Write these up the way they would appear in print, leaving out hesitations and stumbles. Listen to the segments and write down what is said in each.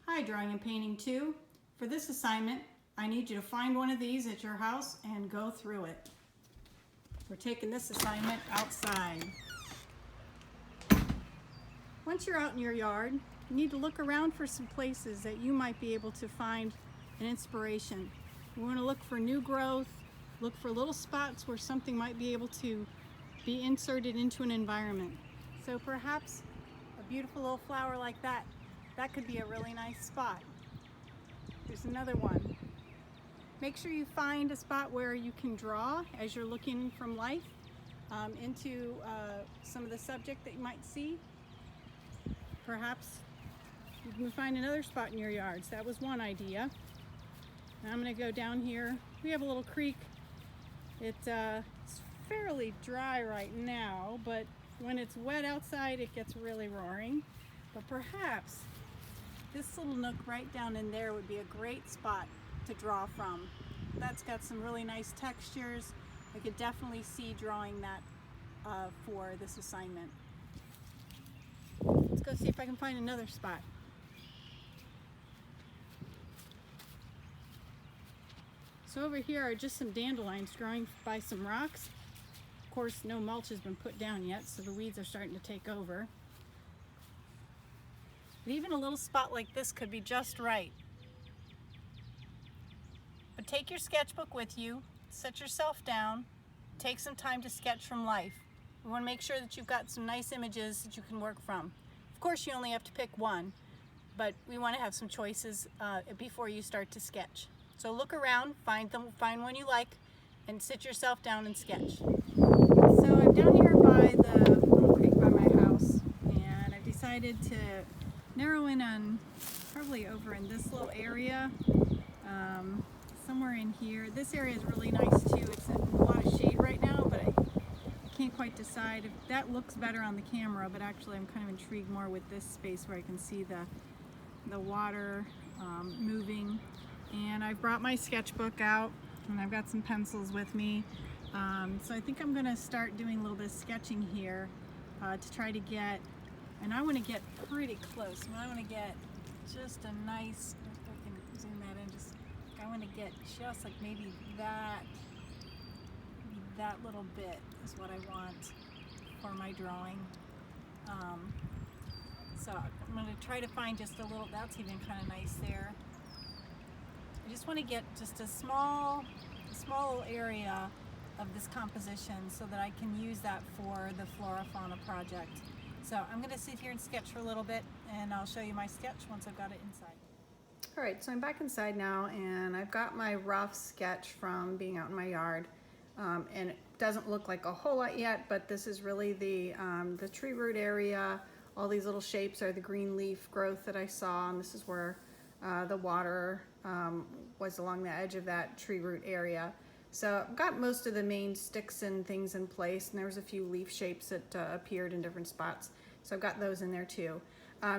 Hi, Drawing and Painting 2. For this assignment, I need you to find one of these at your house and go through it. We're taking this assignment outside. Once you're out in your yard, you need to look around for some places that you might be able to find an inspiration. You want to look for new growth, look for little spots where something might be able to be inserted into an environment. So perhaps a beautiful little flower like that could be a really nice spot. There's another one. Make sure you find a spot where you can draw as you're looking from life into some of the subject that you might see. Perhaps you can find another spot in your yards. That was one idea. Now I'm going to go down here. We have a little creek. It's fairly dry right now, but when it's wet outside it gets really roaring. But perhaps this little nook right down in there would be a great spot to draw from. That's got some really nice textures. I could definitely see drawing that for this assignment. Let's go see if I can find another spot. So over here are just some dandelions growing by some rocks. Of course, no mulch has been put down yet, so the weeds are starting to take over. But even a little spot like this could be just right. But take your sketchbook with you, set yourself down, take some time to sketch from life. You want to make sure that you've got some nice images that you can work from. Of course, you only have to pick one, but we want to have some choices before you start to sketch. So look around, find one you like, and sit yourself down and sketch. So I'm down here by the little creek by my house, and I've decided to narrow in on probably over in this little area, somewhere in here. This area is really nice too. It's in a lot of shade right now, but I can't quite decide if that looks better on the camera, but actually I'm kind of intrigued more with this space where I can see the water moving. And I've brought my sketchbook out, and I've got some pencils with me. So I think I'm going to start doing a little bit of sketching here to try to get, and I want to get pretty close. I want to get just a nice, if I can zoom that in, I want to get just like maybe that little bit is what I want for my drawing. So I'm going to try to find just a little, that's even kind of nice there. I just want to get just a small area of this composition so that I can use that for the Flora and Fauna project. So I'm going to sit here and sketch for a little bit, and I'll show you my sketch once I've got it inside. Alright, so I'm back inside now, and I've got my rough sketch from being out in my yard. And it doesn't look like a whole lot yet, but this is really the tree root area. All these little shapes are the green leaf growth that I saw, and this is where the water was along the edge of that tree root area. So I've got most of the main sticks and things in place, and there was a few leaf shapes that appeared in different spots. So I've got those in there too.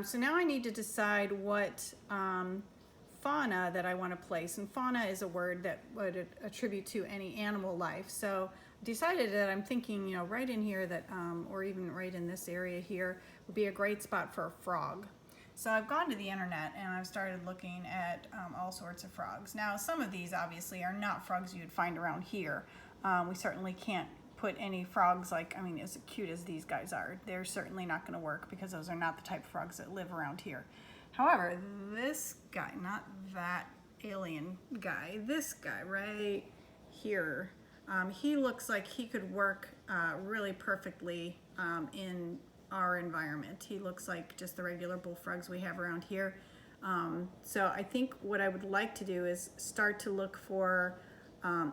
So now I need to decide what fauna that I want to place, and fauna is a word that would attribute to any animal life. So I decided that I'm thinking, you know, right in here that, or even right in this area here, would be a great spot for a frog. So I've gone to the internet and I've started looking at all sorts of frogs. Now, some of these obviously are not frogs you'd find around here. We certainly can't put any frogs like, I mean, as cute as these guys are, they're certainly not going to work because those are not the type of frogs that live around here. However, this guy, not that alien guy, this guy right here, he looks like he could work really perfectly in our environment. He looks like just the regular bullfrogs we have around here. So I think what I would like to do is start to look for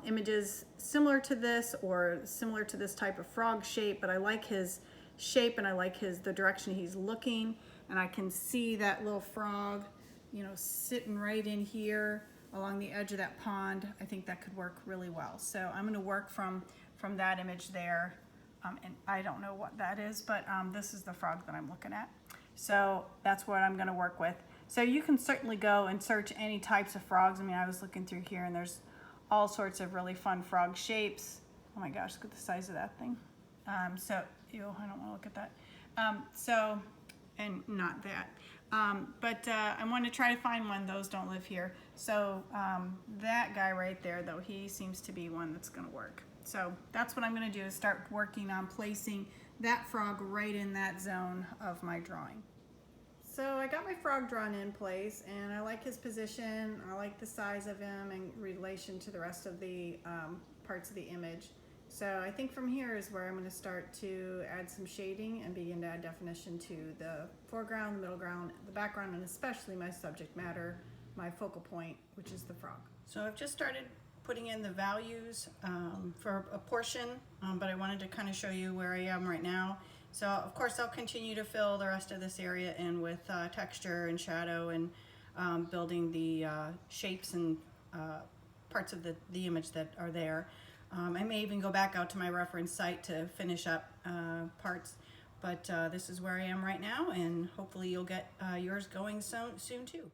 images similar to this or similar to this type of frog shape, but I like his shape and I like the direction he's looking, and I can see that little frog, you know, sitting right in here along the edge of that pond. I think that could work really well. So I'm going to work from that image there. And I don't know what that is, but this is the frog that I'm looking at. So that's what I'm going to work with. So you can certainly go and search any types of frogs. I mean, I was looking through here and there's all sorts of really fun frog shapes. Oh my gosh, look at the size of that thing. So, ew, I don't want to look at that. And not that. But I want to try to find one. Those don't live here. So that guy right there, though, he seems to be one that's going to work. So that's what I'm going to do, is start working on placing that frog right in that zone of my drawing. So I got my frog drawn in place, and I like his position. I like the size of him in relation to the rest of the parts of the image. So I think from here is where I'm going to start to add some shading and begin to add definition to the foreground, the middle ground, the background, and especially my subject matter, my focal point, which is the frog. So I've just started putting in the values for a portion, but I wanted to kind of show you where I am right now. So of course I'll continue to fill the rest of this area in with texture and shadow, and building the shapes and parts of the image that are there. I may even go back out to my reference site to finish up parts, but this is where I am right now, and hopefully you'll get yours going soon too.